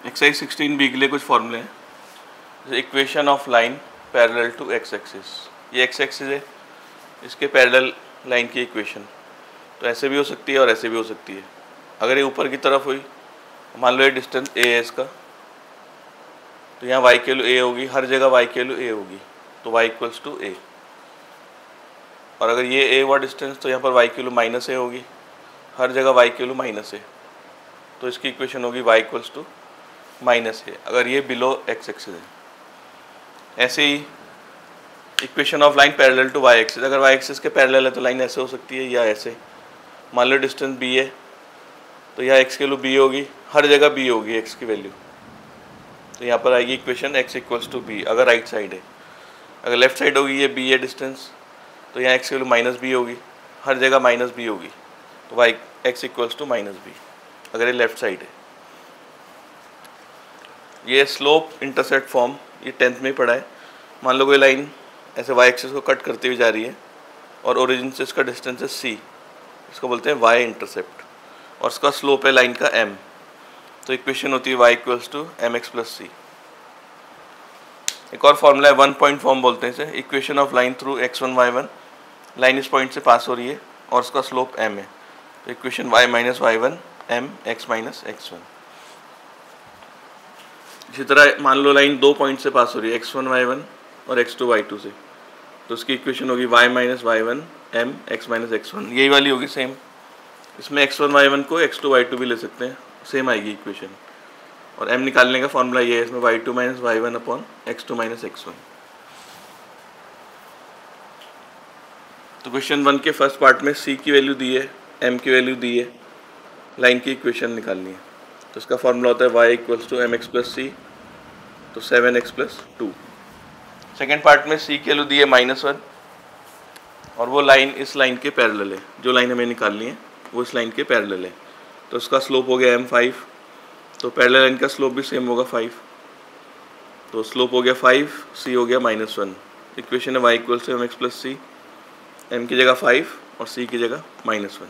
Exercise 16B के लिए कुछ फॉर्मूले हैं। जैसे equation of line parallel to x axis, ये एक्स एक्सिस है, इसके पैरेलल लाइन की इक्वेशन तो ऐसे भी हो सकती है और ऐसे भी हो सकती है। अगर ये ऊपर की तरफ हुई, मान लो ये डिस्टेंस ए है इसका, तो यहाँ y की वैल्यू a होगी, हर जगह y की वैल्यू a होगी, तो y इक्वल्स टू a। और अगर ये a हुआ डिस्टेंस तो यहाँ पर y की वैल्यू माइनस a होगी, हर जगह y की वैल्यू माइनस a, तो इसकी इक्वेशन होगी y equals to minus a, अगर ये बिलो एक्स एक्सिस है। ऐसे ही equation of line parallel to y axis, अगर y एक्सिस के पैरेलल है तो लाइन ऐसे हो सकती है या ऐसे। मान लो डिस्टेंस b है, तो यहाँ x की वैल्यू b होगी, हर जगह b होगी x की वैल्यू, तो यहाँ पर आएगी equation x equals to b अगर राइट साइड है। अगर लेफ्ट साइड होगी, ये b है डिस्टेंस, तो यहाँ x की वैल्यू माइनस b होगी, हर जगह माइनस b होगी, तो y x equals to minus b अगर ये लेफ्ट साइड है। ये स्लोप इंटरसेप्ट फॉर्म ये 10th में पढ़ा है। मान लो कोई लाइन ऐसे y एक्सिस को कट करती हुई जा रही है और ओरिजिन से इसका डिस्टेंस है c, इसको बोलते हैं y इंटरसेप्ट, और इसका स्लोप है लाइन का m, तो इक्वेशन होती है y equals to m x plus c. एक और फॉर्मूला है 1 पॉइंट फॉर्म बोलते हैं इसे, equation of line through x1 y1, line इस पॉइंट से पास हो रही है और उसका स्लोप m है, तो equation y minus y1 m x minus x1। इसी तरह मान लो लाइन 2 पॉइंट से पास हो रही है, x1 y1 और x2 y2 से, तो उसकी इक्वेशन होगी y minus y1 m x minus x1, यही वाली होगी सेम। इसमें x1 y1 को x2 y2 भी ले सकते हैं, सेम आएगी इक्वेशन। और m निकालने का फॉर्मूला ये है, इसमें y2 minus y1 upon x2 minus x1। तो क्वेश्चन 1 के फर्स्ट पार्ट में c की वैल्यू दी है, m की वैल्यू दी है, लाइन की इक्वेशन निकालनी है, तो इसका फॉर्मूला होता है y equals to m x plus c, तो 7x प्लस 2। सेकेंड पार्ट में c की वैल्यू दी है -1 और वो लाइन इस लाइन के पैरेलल है, जो लाइन हमें निकालनी है वो इस लाइन के पैरेलल है, तो उसका स्लोप हो गया m5, तो पैरेलल लाइन का स्लोप भी सेम होगा 5, तो स्लोप हो गया 5, c हो गया -1। इक्वेशन है y equals to m x plus c, m की जगह 5 और c की जगह -1।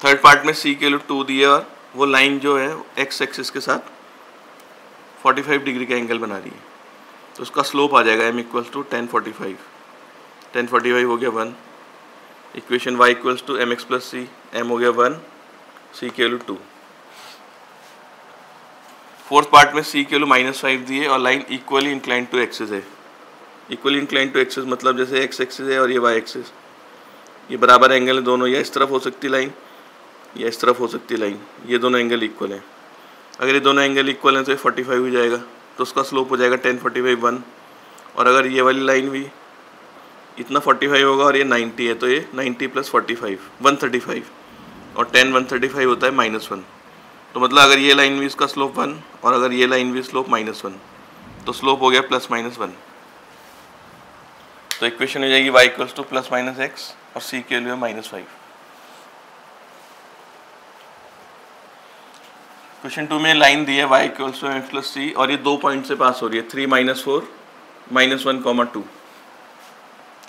थर्ड पार्ट में c के लिए 2 दिया और वो लाइन जो है x एक्सिस के साथ 45 डिग्री का एंगल बना रही है, तो उसका स्लोप आ जाएगा m इक्वल्स टू 1045, 1045 हो गया 1। Equation y equals to m x plus c, m हो गया 1, c के वैल्यू 2। फोर्थ पार्ट में c के वैल्यू -5 दी है और line equally inclined to axis है। इक्वली इंक्लाइंड टू एक्सिस मतलब जैसे x एक्सिस है और ये y एक्सिस, ये बराबर एंगल है दोनों, या इस तरफ हो सकती लाइन या इस तरफ हो सकती लाइन, ये दोनों एंगल इक्वल हैं। अगर ये दोनों एंगल इक्वल हैं तो ये 45 हो जाएगा, तो उसका स्लोप हो जाएगा 1045 1। और अगर ये वाली लाइन भी इतना 45 होगा और ये 90 है, तो ये 90 प्लस 45 135, और 10 135 होता है -1, तो मतलब अगर ये लाइन भी इसका स्लोप 1 और अगर ये लाइन भी स्लोप -1, तो स्लोप हो गया +-1। तो इक्वेशन हो जाएगी y इक्वल्स टू +-x और c के लिए -5। क्वेश्चन 2 में लाइन दी है y equals to m plus c और ये 2 पॉइंट से पास हो रही है, 3 -4 -1, 2।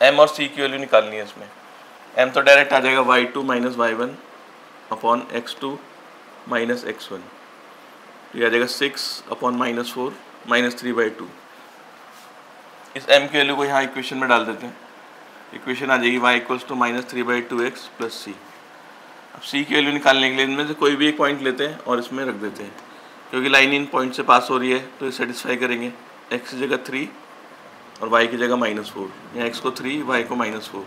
m और c की वैल्यू निकालनी है इसमें। m तो डायरेक्ट आ जाएगा y2 minus y1 upon x2 minus x1, तो ये आ जाएगा 6 अपॉन -4 -3/2। इस m की वैल्यू को यहाँ इक्वेशन में डाल देते हैं, इक्वेशन आ जाएगी y equals to -3/2x plus c। अब c की वैल्यू निकालने के लिए इनमें से कोई भी एक पॉइंट लेते हैं और इसमें रख देते हैं, क्योंकि लाइन इन पॉइंट से पास हो रही है तो ये सेटिस्फाई करेंगे। x की जगह 3 और y की जगह -4, यहाँ x को 3 y को -4,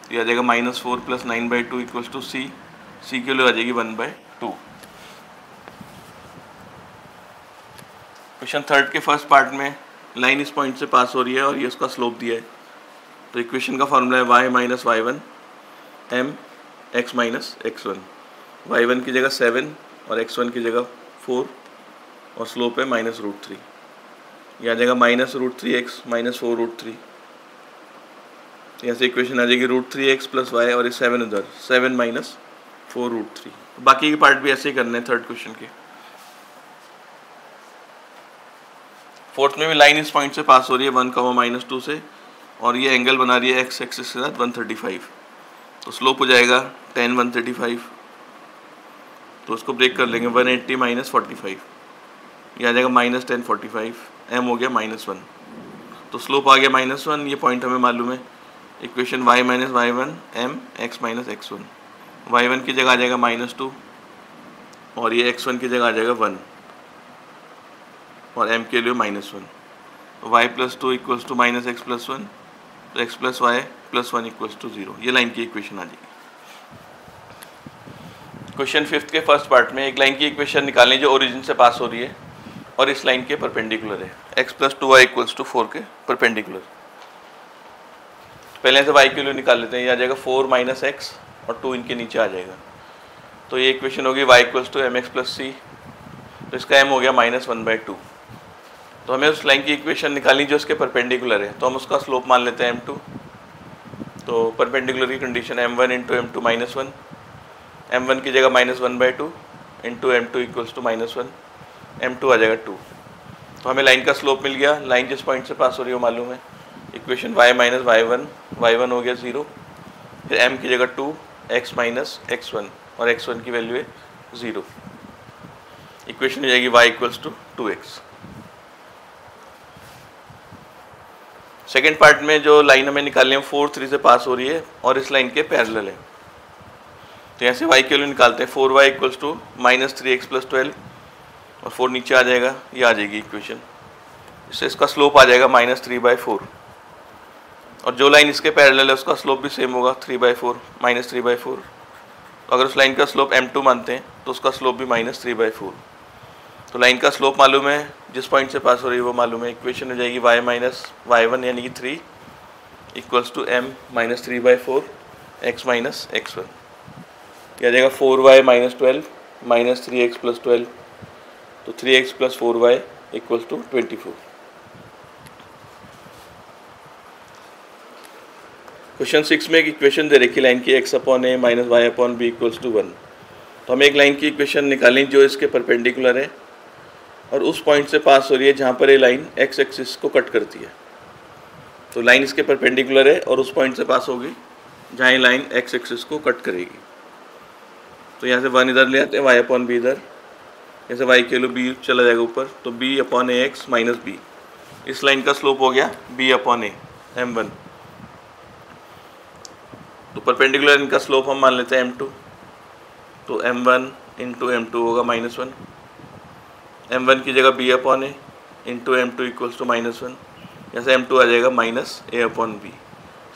तो ये आ जाएगा -4 plus 9/2 equals to c। c की वैल्यू आ जाएगी 1/2। क्वेश्चन 3 के फर्स्ट पार्ट में लाइन इस पॉइंट से पास हो रही है और ये उसका स्लोप दिया है, तो इक्वेशन का फॉर्मूला है y minus y1 m x minus x1, y1 की जगह 7 और x1 की जगह 4 और स्लोप है -√3, यह आ जाएगा -√3x माइनस 4√3। यहाँ से इक्वेशन आ जाएगी √3x प्लस y और ये 7 उधर, 7 माइनस 4√3। बाकी के पार्ट भी ऐसे ही करने हैं थर्ड क्वेश्चन के। फोर्थ में भी लाइन इस पॉइंट से पास हो रही है 1, -2 से, और ये एंगल बना रही है x एक्सिस के साथ 135, तो स्लोप हो जाएगा 10 135, तो उसको ब्रेक कर लेंगे, 180 माइनस 45, ये आ जाएगा माइनस 1045, m हो गया -1, तो स्लोप आ गया -1, ये पॉइंट हमें मालूम है। Equation y minus y1 m x minus x1, y1 की जगह आ जाएगा -2 और ये x1 की जगह आ जाएगा 1 और m के लिए -1, तो y plus 2 equals to minus x plus 1, तो x plus y plus 1 equals to 0, ये लाइन की इक्वेशन आ जाएगी। क्वेश्चन 5 के फर्स्ट पार्ट में एक लाइन की इक्वेशन निकालनी जो ओरिजिन से पास हो रही है और इस लाइन के परपेंडिकुलर है, x plus 2y equals to 4 के परपेंडिकुलर। पहले से y के लिए निकाल लेते हैं, ये आ जाएगा 4 माइनस एक्स और 2 इनके नीचे आ जाएगा, तो ये इक्वेशन होगी y equals to m x plus c, तो इसका m हो गया -1/2। तो हमें उस लाइन की इक्वेशन निकालनी जो उसके परपेंडिकुलर है, तो हम उसका स्लोप मान लेते हैं m2। तो परपेंडिकुलर की condition m1 into m2 -1, m1 की जगह -1/2 into m2 equals to -1, m2 आ जाएगा 2। तो हमें लाइन का स्लोप मिल गया, लाइन जिस पॉइंट से पास हो रही है वो मालूम है। इक्वेशन y माइनस y1 हो गया 0, फिर m की जगह 2, x माइनस x1 और x1 की वैल्यू है 0। इक्वेशन हो जाएगी y equals to 2x। Second part में जो लाइन हमें निकालनी है 4 3 से पास हो रही है और इस लाइन के पैरेलल है, तो यहाँ से y के वैल्यू निकालते हैं। 4y equals to -3x plus 12 और 4 नीचे आ जाएगा, ये आ जाएगी इक्वेशन। इससे इसका स्लोप आ जाएगा -3/4 और जो लाइन इसके पैरेलल है उसका स्लोप भी सेम होगा 3/4 -3/4। तो अगर उस लाइन का स्लोप m2 मानते हैं तो उसका स्लोप भी -3/4। तो लाइन का स्लोप मालूम है, जिस पॉइंट से पास हो रही है वो मालूम है। इक्वेशन हो जाएगी y माइनस y1 यानी कि 3 equals to m -3/4 x minus x1, यह आ जाएगा 4y minus 12 minus 3x plus 12, तो 3x plus 4y equals to 24। Question 6 में एक इक्वेशन दे रखी लाइन की x upon a minus y upon b equals to 1। तो हमें एक लाइन की इक्वेशन निकालें जो इसके परपेंडिकुलर है और उस पॉइंट से पास हो रही है जहाँ पर ये लाइन x एक्सिस को कट करती है। तो लाइन इसके परपेंडिकुलर है और उस पॉइंट से पास होगी जहाँ ये लाइन x एक्सिस को कट करेगी। तो यहाँ से 1 इधर ले आते हैं, y अपॉन b इधर, जैसे y के लिए b चला जाएगा ऊपर, तो b अपॉन ए एक्स माइनस b। इस लाइन का स्लोप हो गया b अपॉन ए m1। तो परपेंडिकुलर इनका स्लोप हम मान लेते हैं m2, तो m1 इंटू m2 होगा -1, m1 की जगह b upon a into m2 equals to -1, जैसे m2 आ जाएगा -a अपॉन b।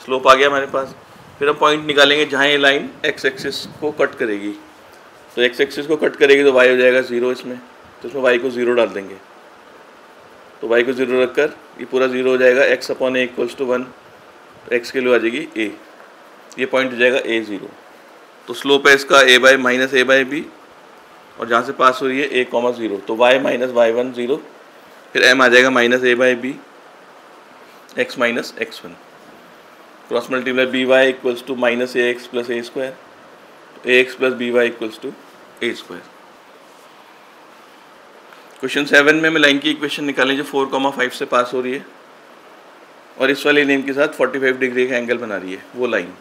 स्लोप आ गया हमारे पास। फिर हम पॉइंट निकालेंगे जहाँ ये लाइन x एक्सिस को कट करेगी, तो x एक्सिस को कट करेगी तो y हो जाएगा 0 इसमें, तो इसमें y को 0 डाल देंगे, तो y को 0 रखकर ये पूरा 0 हो जाएगा। x upon a equals to 1, तो x के लिए आ जाएगी a, ये पॉइंट हो जाएगा a0। तो स्लोप है इसका a by minus a by b और जहाँ से पास हो रही है a, 0, तो y माइनस y1 0, फिर m आ जाएगा minus a by b x minus x1, cross multiply b y equals to minus a x plus a square, तो a x plus b y equals to a square. Question 7 में हमें line की equation निकालें जो 4,5 से pass हो रही है और इस वाली लाइन के साथ 45 डिग्री का एंगल बना रही है। वो लाइन,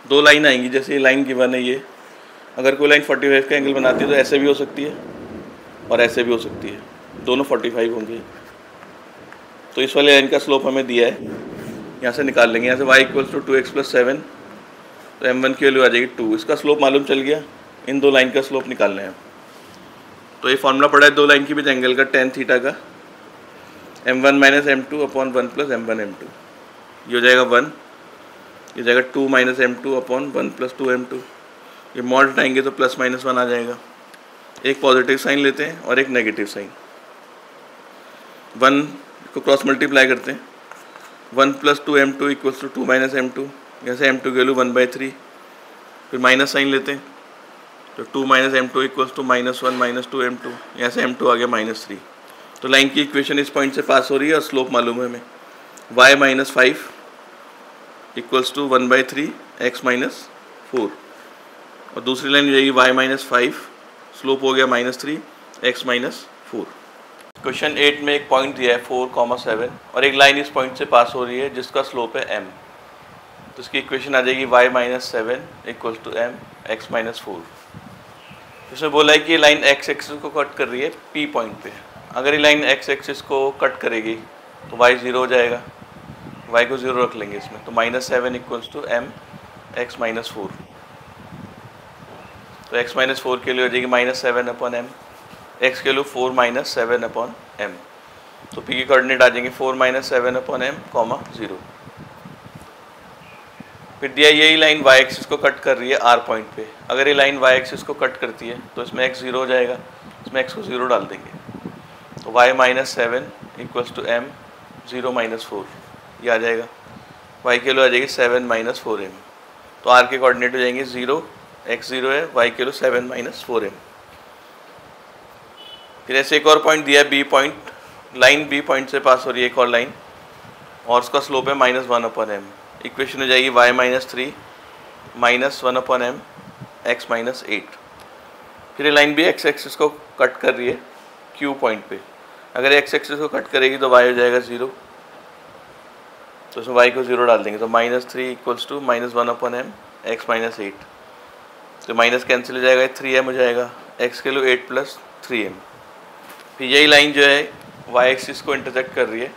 दो लाइन आएंगी, जैसे ये लाइन गिवन है, ये अगर कोई लाइन 45 का एंगल बनाती है तो ऐसे भी हो सकती है और ऐसे भी हो सकती है, दोनों 45 होंगे। तो इस वाली लाइन का स्लोप हमें दिया है, यहाँ से निकाल लेंगे। यहाँ से y equals to 2x plus 7, तो m1 की वैल्यू आ जाएगी 2। इसका स्लोप मालूम चल गया, इन दो लाइन का स्लोप निकालना है। तो ये फॉर्मूला पड़ा है दो लाइन के बीच एंगल का, tan थीटा का, m1 minus m2 upon 1 plus m1 m2, ये हो जाएगा 1, ये जाएगा 2 minus m2 upon 1 plus 2m2। ये मॉड हटाएंगे तो प्लस माइनस 1 आ जाएगा। एक पॉजिटिव साइन लेते हैं और एक नेगेटिव साइन, 1 को क्रॉस मल्टीप्लाई करते हैं, 1 plus 2m2 equals to 2 minus m2, जैसे m2 की वैल्यू 1/3, फिर माइनस साइन लेते हैं तो 2 minus m2 equals to -1 minus 2m2, यहाँ से m2 आ गया -3। तो लाइन की इक्वेशन इस पॉइंट से पास हो रही है और स्लोप मालूम है हमें, y minus 5 equals to 1/3 x minus 4, और दूसरी लाइन हो जाएगी y माइनस 5, स्लोप हो गया -3 x माइनस 4। क्वेश्चन 8 में एक पॉइंट दिया है 4,7 और एक लाइन इस पॉइंट से पास हो रही है जिसका स्लोप है m, तो इसकी इक्वेशन आ जाएगी y minus 7 equals to m x minus 4। इसमें बोला है कि ये लाइन एक्स एक्सिस को कट कर रही है पी पॉइंट पे। अगर ये लाइन एक्स एक्सिस को कट करेगी तो वाई 0 हो जाएगा, वाई को 0 रख लेंगे इसमें, तो -7 equals to m x minus 4। तो x माइनस 4 के लिए हो जाएगी -7/m, x के लिए 4 - 7/m। तो p के कोऑर्डिनेट आ जाएंगे 4 - 7/m, 0। फिर दिया यही लाइन y एक्सिस को कट कर रही है r पॉइंट पे। अगर ये लाइन y एक्सिस को कट करती है तो इसमें x 0 हो जाएगा, इसमें x को 0 डाल देंगे, तो y -7 इक्वल्स टू m 0 - 4 ये आ जाएगा। y के लिए आ जाएगी 7 - 4m। तो r के कोऑर्डिनेट हो जाएंगे 0, x 0 है, y के लिए 7 - 4m। फिर ऐसे एक और पॉइंट दिया है b point, line b point से पास हो रही है एक और लाइन, और उसका स्लोप है -1/m। इक्वेशन हो जाएगी y -3 -1/m x -8। फिर ये लाइन भी x एक्सिस को कट कर रही है q पॉइंट पे। अगर x एक्सिस को कट करेगी तो y हो जाएगा 0, तो उसमें y को 0 डाल देंगे, तो -3 इक्वल्स टू -1/m x -8। तो माइनस कैंसिल हो जाएगा, 3m हो जाएगा, x के लिए 8 + 3m। फिर यही लाइन जो है y एक्सिस को इंटरसेक्ट कर रही है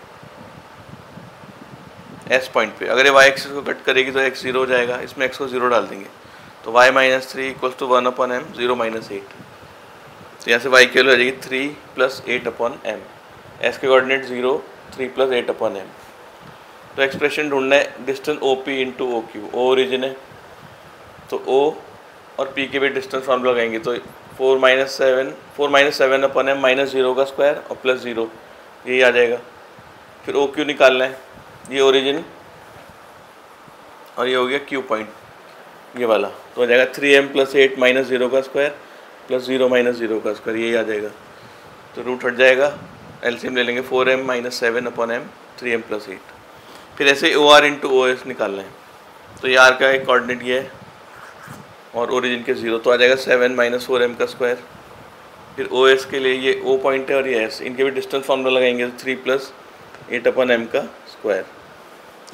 s पॉइंट पे। अगर ये y एक्सिस को कट करेगी तो x 0 हो जाएगा, इसमें x को 0 डाल देंगे, तो y -3 इक्वल्स टू 1/m 0 - 8। तो यहाँ से y की वैल्यू आ जाएगी 3 + 8/m, s के कोऑर्डिनेट 0, 3 + 8/m। तो एक्सप्रेशन ढूंढना है distance OP into OQ। O origin है तो O और P के भी डिस्टेंस फॉर्मूला लगाएंगे, तो 4 - 7/m -0 का स्क्वायर और +0 यही आ जाएगा। फिर OQ निकालना है, ये ओरिजिन और ये हो गया Q पॉइंट ये वाला, तो हो जाएगा 3m + 8 -0 का स्क्वायर +0 - 0 का स्क्वायर, यही आ जाएगा। तो रूट हट जाएगा, एलसीएम ले लेंगे 4m - 7/m 3m + 8। फिर ऐसे OR इंटू OS निकालना है, तो ये R का एक कोऑर्डिनेट ये है और ओरिजिन के 0, तो आ जाएगा 7 - 4m का स्क्वायर। फिर OS के लिए ये O पॉइंट है और ये S, इनके भी डिस्टेंस फॉर्मूला लगाएंगे, तो 3 + 8/m का स्क्वायर,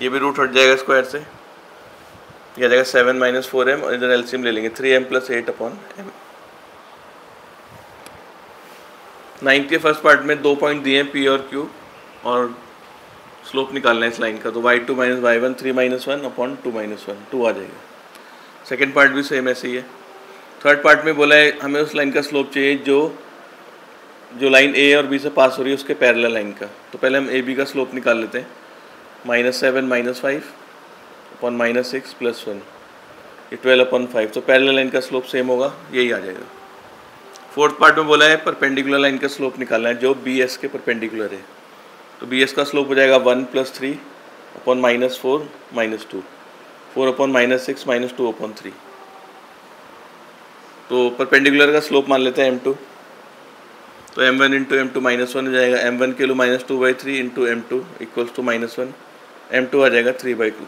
ये भी रूट हट जाएगा स्क्वायर से, ये आ जाएगा 7 - 4m और इधर एलसीएम ले लेंगे 3m + 8/m। 9th के फर्स्ट पार्ट में 2 पॉइंट दिए हैं P और Q और स्लोप निकालना है इस लाइन का, तो y2 - y1 3 - 1/2 - 1 2 आ जाएगा। सेकेंड पार्ट भी सेम ऐसे ही है। थर्ड पार्ट में बोला है हमें उस लाइन का स्लोप चाहिए जो लाइन A और B से पास हो रही है उसके पैरेलल लाइन का। तो पहले हम AB का स्लोप निकाल लेते हैं, -7 - 5 अपॉन -6 + 1, ये 12/5। तो पैरेलल लाइन का स्लोप सेम होगा, यही आ जाएगा। फोर्थ पार्ट में बोला है परपेंडिकुलर लाइन का स्लोप निकालना है जो BS के परपेंडिकुलर है, तो BS का स्लोप हो जाएगा 1 + 3 अपॉन -4 - 2, 4/-6 - 2/3। तो परपेंडिकुलर का स्लोप मान लेते हैं m2, तो m1 × m2 -1 हो जाएगा, m1 के लिए -2/3 × m2 इक्वल्स टू -1, m2 आ जाएगा 3/2।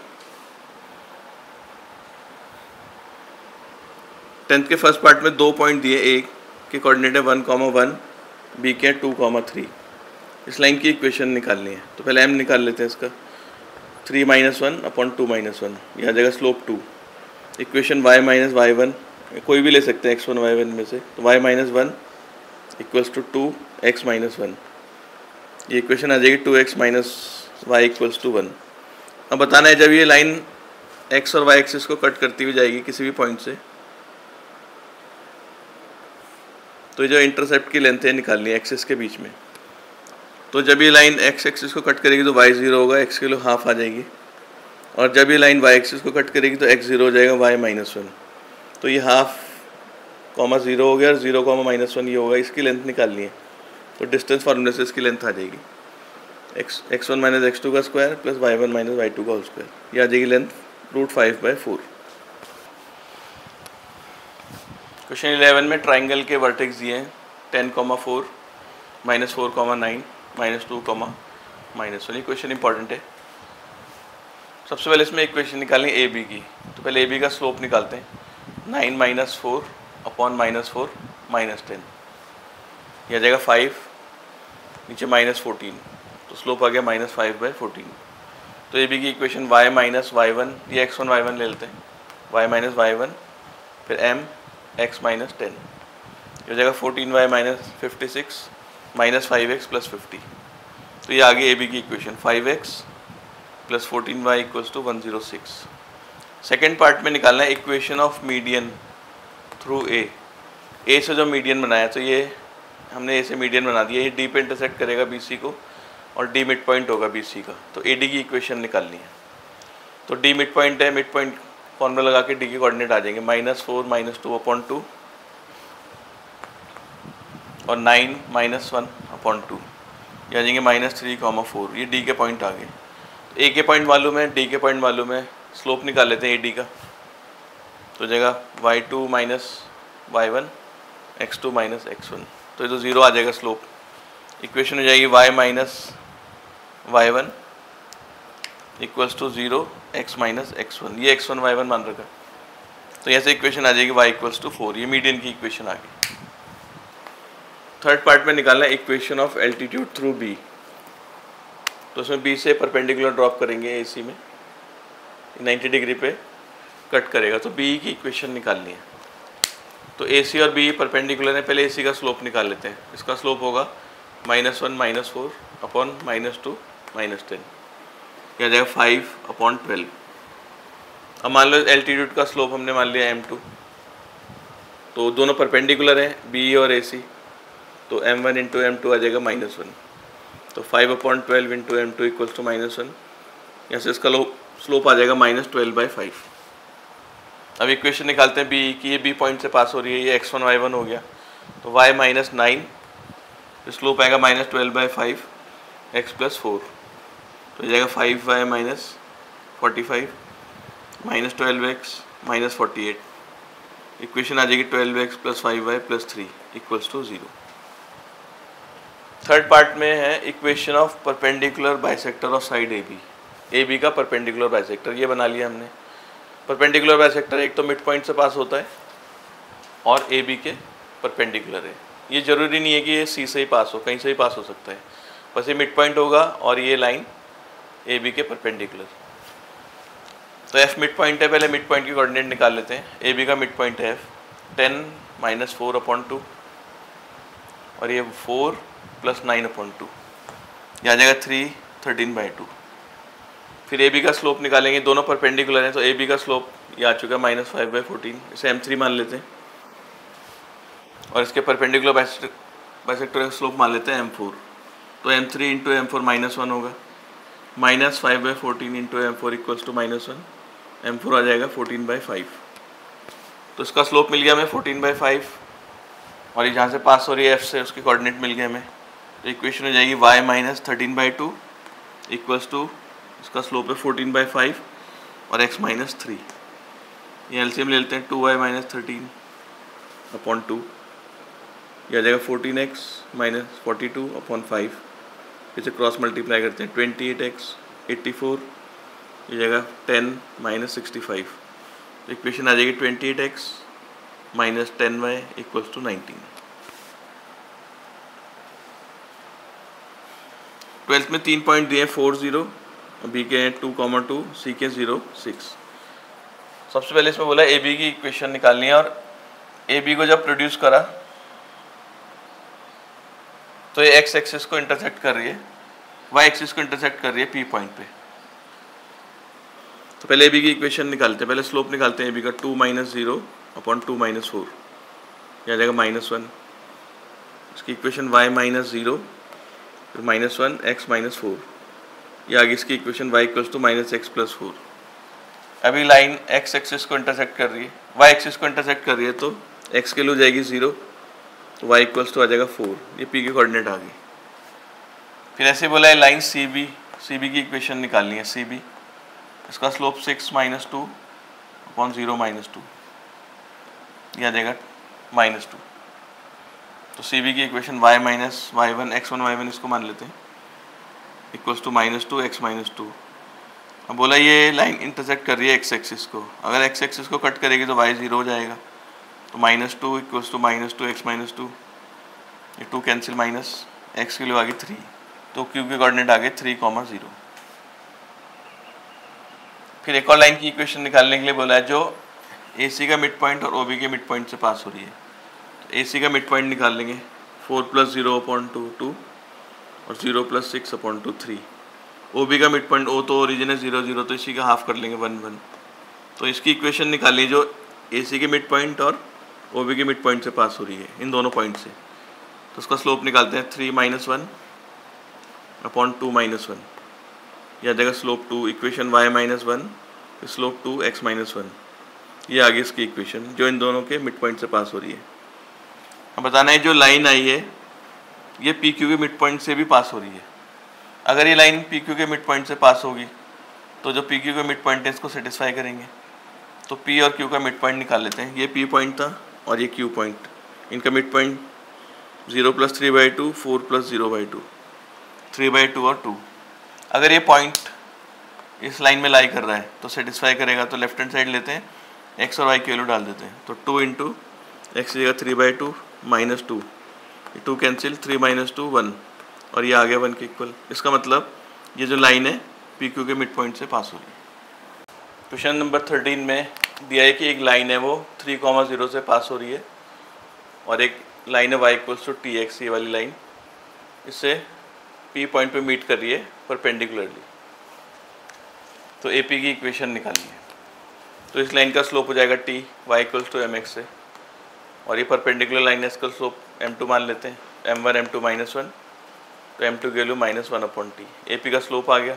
10th के फर्स्ट पार्ट में 2 पॉइंट दिए, A के कोऑर्डिनेट है 1, 1, B के 2, 3। इस लाइन की इक्वेशन निकालनी है, तो पहले m निकाल लेते हैं इसका, 3 - 1 अपॉन 2 - 1, यह आ जाएगा स्लोप 2। इक्वेशन y - y1 कोई भी ले सकते हैं x1 y1 में से, तो y - 1 इक्वल्स टू 2x - 1, ये इक्वेशन आ जाएगी 2x - y इक्वल्स टू 1। अब बताना है जब ये लाइन x और y एक्सिस को कट करती हुई जाएगी किसी भी पॉइंट से, तो जो इंटरसेप्ट की लेंथ है निकालनी है एक्सिस के बीच में। तो जब ये लाइन x एक्सिस को कट करेगी तो y 0 होगा, x के लिए हाफ आ जाएगी, और जब ये लाइन y एक्सिस को कट करेगी तो x 0 हो जाएगा, y -1। तो ये हाफ कॉमा 0 हो गया और 0, -1 ये होगा, इसकी लेंथ निकालनी है। तो डिस्टेंस फार्मूले से इसकी लेंथ आ जाएगी x1 - x2 का स्क्वायर प्लस y1 - y2 का होल स्क्वायर, ये आ जाएगी लेंथ √5/4। क्वेश्चन 11 में ट्राइंगल के वर्टेक्स दिए हैं 10, 4, -4, -9, -2, -1। क्वेश्चन इंपॉर्टेंट है। सबसे पहले इसमें इक्वेशन निकालनी है AB की, तो पहले AB का स्लोप निकालते हैं, 9 - 4 अपॉन -4 -10, यह आ जाएगा 5, नीचे -14, तो स्लोप आ गया -5/14। तो AB की इक्वेशन y - y1, ये x1 y1 ले लेते हैं, y - y1 फिर m x - 10, हो जाएगा 14y minus 56 minus 5x plus 50। तो ये आगे ए बी की equation 5x plus 14y equals to 106। Second part में निकालना है equation of median through A से जो मीडियन बनाया, तो ये हमने ए से मीडियन बना दिया, ये डी पे इंटरसेक्ट करेगा बी सी को और डी मिड पॉइंट होगा बी सी का। तो ए डी की इक्वेशन निकालनी है। तो डी मिड पॉइंट है, मिड पॉइंट फॉर्मूला लगा के डी के कोऑर्डिनेट आ जाएंगे -4 -2/2 और 9 -1/2, ये आ जाएंगे -3, 4। ये डी के पॉइंट आ गए। तो ए के पॉइंट मालूम है, डी के पॉइंट मालूम है, स्लोप निकाल लेते हैं ए डी का। तो जगह y2 minus y1 x2 minus x1, तो ये तो 0 आ जाएगा स्लोप। इक्वेशन हो जाएगी y minus y1 equals to 0 x minus x1, ये x1 y1 मान रखा। तो ऐसे इक्वेशन आ जाएगी y इक्वल्स टू 4, ये मीडियन की इक्वेशन आ गई। थर्ड पार्ट में निकालना है equation of altitude through b। तो उसमें b से परपेंडिकुलर ड्रॉप करेंगे ए सी में, 90 डिग्री पे कट करेगा, तो b की इक्वेशन निकालनी है। तो ए सी और b परपेंडिकुलर है, पहले ए सी का स्लोप निकाल लेते हैं। इसका स्लोप होगा -1 -4 अपॉन -2 -10, क्या जाएगा 5/12। अब मान लो एल्टीट्यूड का स्लोप हमने मान लिया m2, तो दोनों परपेंडिकुलर हैं b और ए सी, तो m1 इंटू m2 आ जाएगा -1, तो 5/12 इंटू m2 इक्वल्स टू -1, यहाँ से इसका स्लोप आ जाएगा -12/5। अब इक्वेशन निकालते हैं b की, ये b पॉइंट से पास हो रही है, ये x1 y1 हो गया, तो y -9, स्लोप आएगा -12/5 x प्लस 4, तो ये जाएगा 5y minus 45 minus 12x minus 48। Equation आ जाएगी 12x plus 5y plus 3 equals to 0। Third part में है equation of perpendicular bisector of side a b का परपेंडिकुलर बाइसेक्टर, ये बना लिया हमने। परपेंडिकुलर बाइसेक्टर एक तो मिड पॉइंट से पास होता है और ए बी के परपेंडिकुलर है। ये ज़रूरी नहीं है कि ये सी से ही पास हो, कहीं से ही पास हो सकता है, बस ये मिड पॉइंट होगा और ये लाइन ए बी के परपेंडिकुलर। तो एफ मिड पॉइंट है, पहले मिड पॉइंट की कोऑर्डिनेट निकाल लेते हैं। ए बी का मिड पॉइंट है एफ 10 -4/2 और ये 4 + 9/2, ये आ जाएगा 3 13/2। फिर ए बी का स्लोप निकालेंगे, दोनों परपेंडिकुलर हैं, तो ए बी का स्लोप ये आ चुका है -5/14, इसे m3 मान लेते हैं और इसके परपेंडिकुलर बाइसेक्टर का स्लोप मान लेते हैं m4, तो m3 इंटू m4 -1 होगा, -5/14 into m4 equals to -1, m4 आ जाएगा 14/5। तो इसका स्लोप मिल गया हमें 14/5 और ये जहाँ से पास हो रही है f से उसकी कोऑर्डिनेट मिल गए हमें। तो इक्वेशन हो जाएगी y माइनस 13/2 इक्वल्स टू, इसका स्लोप है 14/5 और x माइनस 3। ये एलसीएम ले लेते हैं, 2y माइनस 13/2, यह आ जाएगा 14x माइनस 42/5। इसे क्रॉस मल्टीप्लाई करते हैं, 28x 84, ये जगह 10 माइनस 65। तो इक्वेशन आ जाएगी 28x minus 10y equals to 19। 12th में 3 पॉइंट दिए, 4 0, बी के 2,2, सी के 0 6। सबसे पहले इसमें बोला ए बी की इक्वेशन निकालनी है और ए बी को जब प्रोड्यूस करा तो ये एक्स एक्सिस को इंटरसेक्ट कर रही है, वाई एक्सिस को इंटरसेक्ट कर रही है पी पॉइंट पे। तो पहले ए बी की इक्वेशन निकालते हैं, पहले स्लोप निकालते हैं ए बी का 2 - 0/2 - 4, यह आ जाएगा -1। इसकी इक्वेशन y -0 फिर -1 x -4, ये आगे इसकी equation y equals to -x + 4। अभी लाइन x एक्सिस को इंटरसेक्ट कर रही है, y एक्सिस को इंटरसेक्ट कर रही है, तो x के लिए हो जाएगी 0, तो y इक्वल्स टू आ जाएगा 4, ये p की कोऑर्डिनेट आ गई। फिर ऐसे बोला है लाइन सी बी की इक्वेशन निकालनी है। सी बी, इसका स्लोप 6 - 2/0 - 2, यह आ जाएगा -2। तो सी बी की equation y minus y1 x1 y1 इसको मान लेते हैं इक्वल्स टू -2 x - 2। अब बोला ये लाइन इंटरसेक्ट कर रही है x एक्सिस को, अगर x एक्सिस को कट करेगी तो y 0 हो जाएगा, तो -2 इक्वल्स टू -2 x - 2, ये 2 कैंसिल, माइनस x के लिए आ गई 3, तो q के कोऑर्डिनेट आ गए 3, 0। फिर एक और लाइन की इक्वेशन निकालने के लिए बोला है जो AC का मिड पॉइंट और OB के मिड पॉइंट से पास हो रही है। AC का मिड पॉइंट निकाल लेंगे 4 + 0/2 2 और 0 + 6/2 3। OB का मिड पॉइंट, O तो ओरिजिन है 0 0, तो इसी का हाफ कर लेंगे 1 1। तो इसकी इक्वेशन निकालिए जो AC के मिड पॉइंट और OB के मिड पॉइंट से पास हो रही है, इन दोनों पॉइंट से। तो उसका स्लोप निकालते हैं 3 - 1/2 - 1। यह आ जाएगा slope 2, equation y - 1 slope 2 x - 1। ये आगे इसकी इक्वेशन जो इन दोनों के मिड पॉइंट से पास हो रही है। अब बताना है जो लाइन आई है ये PQ के मिड पॉइंट से भी पास हो रही है। अगर ये लाइन PQ के मिड पॉइंट से पास होगी तो जो PQ के मिड पॉइंट है इसको सेटिस्फाई करेंगे। तो P और Q का मिड पॉइंट निकाल लेते हैं। ये P पॉइंट था और ये Q पॉइंट, इनका मिड पॉइंट 0 + 3/2 4 + 0/2 3/2 और 2। अगर ये पॉइंट इस लाइन में लाई कर रहा है तो सेटिस्फाई करेगा। तो लेफ्ट हैंड साइड लेते हैं, x और y की वैल्यू डाल देते हैं। तो 2 × x की जगह 3/2 - 2, 2 कैंसिल, 3 - 2 1, और ये आ गया 1 के इक्वल। इसका मतलब ये जो लाइन है PQ के मिड पॉइंट से पास हो रही है। क्वेश्चन नंबर 13 में दिया है कि एक लाइन है वो 3, 0 से पास हो रही है और एक लाइन है y = tx, ये वाली लाइन इससे P पॉइंट पे मीट कर रही है परपेंडिकुलरली। तो AP की इक्वेशन निकालनी है। तो इस लाइन का स्लोप हो जाएगा t, y = mx से, और ये परपेंडिकुलर लाइन है, इसका स्लोप m2 मान लेते हैं, m1 m2 - 1, तो m2 की वैल्यू -1/t। AP का स्लोप आ गया।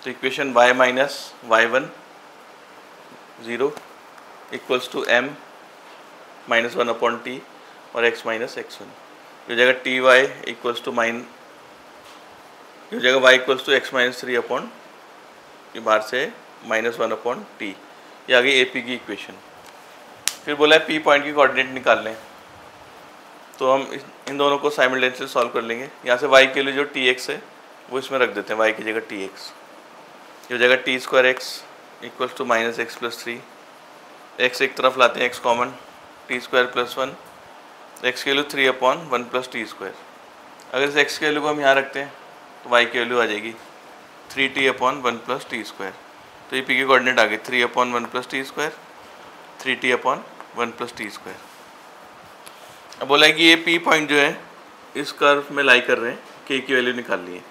तो equation y - y1 0 = m - 1/t और x - x1। ये हो जाएगा ty ये हो जाएगा y = x - 3 ये बाहर से -1/t। ये आ गई AP की इक्वेशन। फिर बोला है P पॉइंट की कोऑर्डिनेट निकाल लें। तो हम इन दोनों को साइमल्टेनियसली सॉल्व कर लेंगे। यहाँ से y के लिए जो tx है वो इसमें रख देते हैं, y की जगह tx। ये हो जाएगा t²x = -x + 3। x एक तरफ लाते हैं, x कॉमन, t² + 1, x की वैल्यू 3/1 + t²। अगर इस x की वैल्यू को हम यहाँ रखते हैं तो y की वैल्यू आ जाएगी 3t/1 + t²। तो ये P की कोऑर्डिनेट आ गई 3/1 + t², 3t/1 + t²। अब बोला है कि ये P पॉइंट जो है इस कर्व में लाई कर रहे हैं, K की वैल्यू निकालनी है।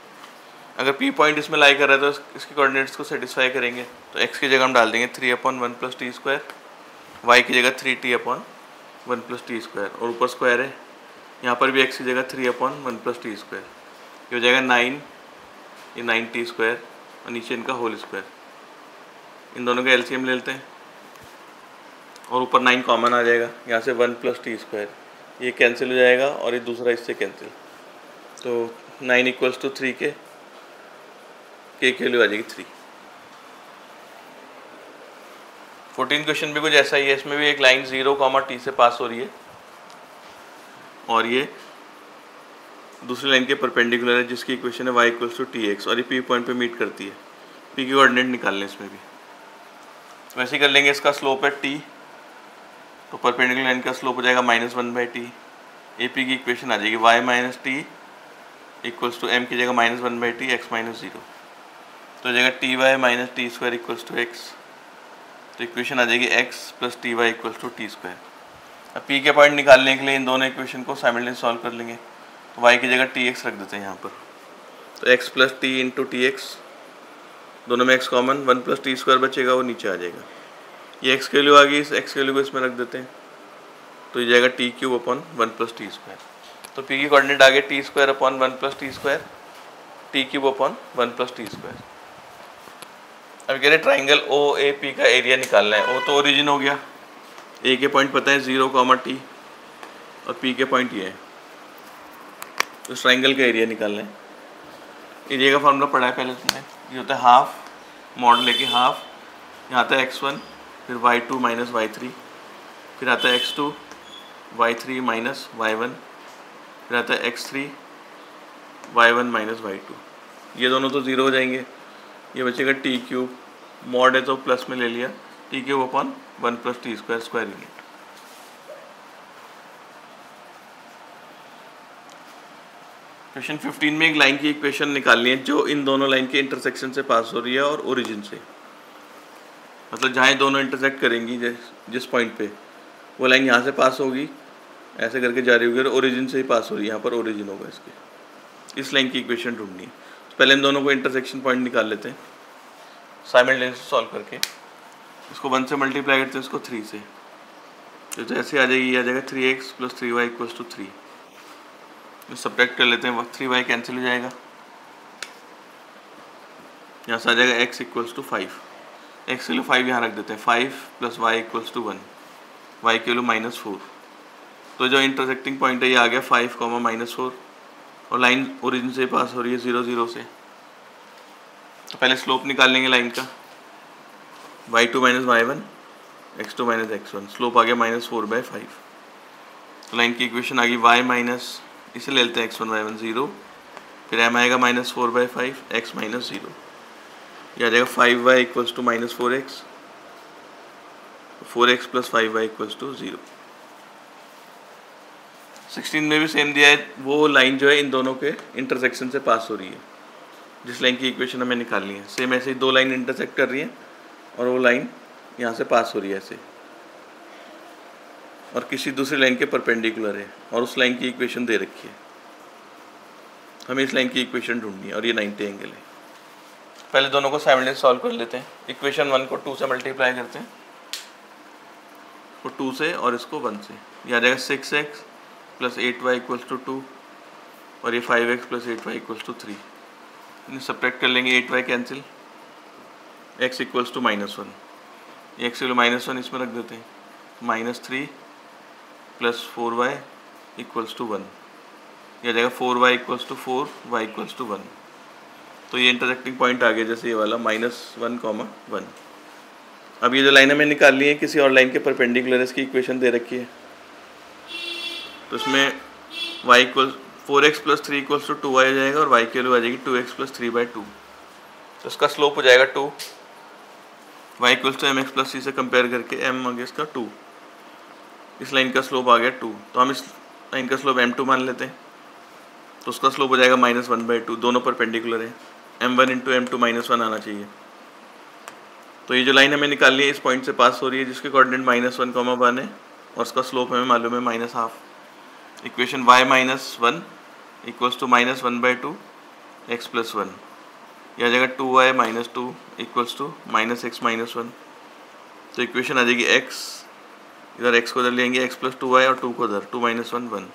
अगर P पॉइंट इसमें लाई कर रहा है तो इसके कोऑर्डिनेट्स को सेटिस्फाई करेंगे। तो x की जगह हम डाल देंगे 3/1 + t², y की जगह 3t/1 + t² और ऊपर स्क्वायर है, यहाँ पर भी x की जगह 3/1 + t²। ये हो जाएगा 9, ये 9t² और नीचे इनका होल स्क्वायर। इन दोनों का LCM ले लेते हैं और ऊपर 9 कॉमन आ जाएगा, यहाँ से 1 + t², ये कैंसिल हो जाएगा और ये दूसरा इससे कैंसिल। तो 9 = 3 के K की वैल्यू आ जाएगी 3। 14 क्वेश्चन भी कुछ ऐसा ही है। इसमें भी एक लाइन 0, t से पास हो रही है और ये दूसरी लाइन के परपेंडिकुलर है जिसकी इक्वेशन है y = tx और ये P पॉइंट पे मीट करती है। P की कोऑर्डिनेट निकाल लें इसमें भी। वैसे ही कर लेंगे। इसका स्लोप है t, तो परपेंडिकुलर लाइन का स्लोप हो जाएगा -1/t। AP की इक्वेशन आ जाएगी y - t = m की जगह -1/t x - 0। तो हो जाएगा ty - t² = x। तो इक्वेशन आ जाएगी x + ty = t²। अब P के पॉइंट निकालने के लिए इन दोनों इक्वेशन को साइमल्टेनियसली सॉल्व कर लेंगे। तो y की जगह tx रख देते हैं यहाँ पर। तो x + t × tx, दोनों में x कॉमन, 1 + t² बचेगा, वो नीचे आ जाएगा। ये x की वैल्यू आ गई, इस x की वैल्यू को इसमें रख देते हैं। तो ये जाएगा t³ / 1 + t²। तो P की कोऑर्डिनेट आ गई t² / 1 + t², t³ / 1 + t²। अब कह रहे ट्राइंगल OAP का एरिया निकालना है। O तो ओरिजिन हो गया, A के पॉइंट पता है 0, t और P के पॉइंट ये है। तो ट्राइंगल का एरिया निकालना है। एरिया का फॉर्मूला पढ़ा है पहले तुमने। ये होता है हाफ, मॉड लेके हाफ, यहाँ आता है x1, फिर y2 - y3, फिर आता है x2, y3 - y1, फिर आता है x3, y1 - y2। ये दोनों तो 0 हो जाएंगे। ये बचेगा t³, मॉड है तो प्लस में ले लिया, t³ / 1 + t² square unit. Question 15 में एक लाइन की इक्वेशन निकालनी है जो इन दोनों लाइन के इंटरसेक्शन से पास हो रही है और ओरिजिन से, मतलब जहाँ दोनों इंटरसेक्ट करेंगी जिस पॉइंट पे, वो लाइन यहाँ से पास होगी ऐसे करके जा रही होगी और ओरिजिन से ही पास हो रही है, यहाँ पर ओरिजिन होगा इसके। इस लाइन की इक्वेशन ढूंढनी है। तो पहले इन दोनों को इंटरसेक्शन पॉइंट निकाल लेते हैं साइमल्टेनियसली सॉल्व करके। इसको 1 से मल्टीप्लाई करते हैं, इसको 3 से, तो जैसे आ जाएगी, आ जाएगा 3x + 3y = 3। सब्ट्रैक्ट कर लेते हैं, 3y कैंसिल हो जाएगा, यहाँ से आ जाएगा x = 5। x के लिए 5 यहाँ रख देते हैं, 5 + y = 1, y के लिए -4। तो जो इंटरसेक्टिंग पॉइंट है ये आ गया 5, -4, और लाइन ओरिजिन से पास हो रही है 0, 0 से। तो पहले स्लोप निकाल लेंगे लाइन का, y2 - y1 x2 - x1, slope आ गया -4/5। तो लाइन की इक्वेशन आ गई y माइनस, इसे ले लेते हैं x1 y1 0, फिर m आएगा -4/5 x - 0, यह आ जाएगा 5y = -4x, 4x + 5y = 0। 16 में भी सेम दिया है, वो लाइन जो है इन दोनों के इंटरसेक्शन से पास हो रही है, जिस लाइन की इक्वेशन हमें निकालनी है। सेम ऐसे ही दो लाइन इंटरसेक्ट कर रही है और वो लाइन यहाँ से पास हो रही है ऐसे, और किसी दूसरी लाइन के परपेंडिकुलर है, और उस लाइन की इक्वेशन दे रखी है। हमें इस लाइन की इक्वेशन ढूंढनी है और ये 90 एंगल है। पहले दोनों को साइमल्टेनियसली सॉल्व कर लेते हैं। इक्वेशन 1 को 2 से मल्टीप्लाई करते हैं, को 2 से और इसको 1 से, यह आ जाएगा 6x + 8y = 2, और ये 5x + 8y = 3। इन्हें सब्ट्रैक्ट कर लेंगे, 8y कैंसिल, x = -1, x के लिए -1 इसमें रख देते हैं, -3 + 4y = 1, यह आ जाएगा 4y = 4, y = 1। तो ये इंटरसेक्टिंग पॉइंट आ गया जैसे ये वाला -1, 1। अब ये जो लाइन हमें निकालनी है किसी और लाइन के परपेंडिकुलर, इसकी इक्वेशन दे रखी है। तो इसमें y = 4x + 3 = 2y आ जाएगा, और y की वैल्यू आ जाएगी 2x + 3/2। तो इसका स्लोप हो जाएगा 2, y = mx + c से कंपेयर करके m आ गया इसका 2, इस लाइन का स्लोप आ गया 2। तो हम इस लाइन का स्लोप m2 मान लेते हैं, तो उसका स्लोप हो जाएगा -1/2, दोनों परपेंडिकुलर है, m1 × m2 -1 आना चाहिए। तो ये जो लाइन हमें निकालनी है इस पॉइंट से पास हो रही है, जिसके कोऑर्डिनेट -1, 1 है, और उसका स्लोप हमें मालूम है -1/2। इक्वेशन y - 1 = -1/2 x + 1, यह आ जाएगा 2y - 2 = -x - 1। तो इक्वेशन आ जाएगी x, इधर x को इधर लेंगे, x + 2y, और 2 को इधर, 2 - 1 1।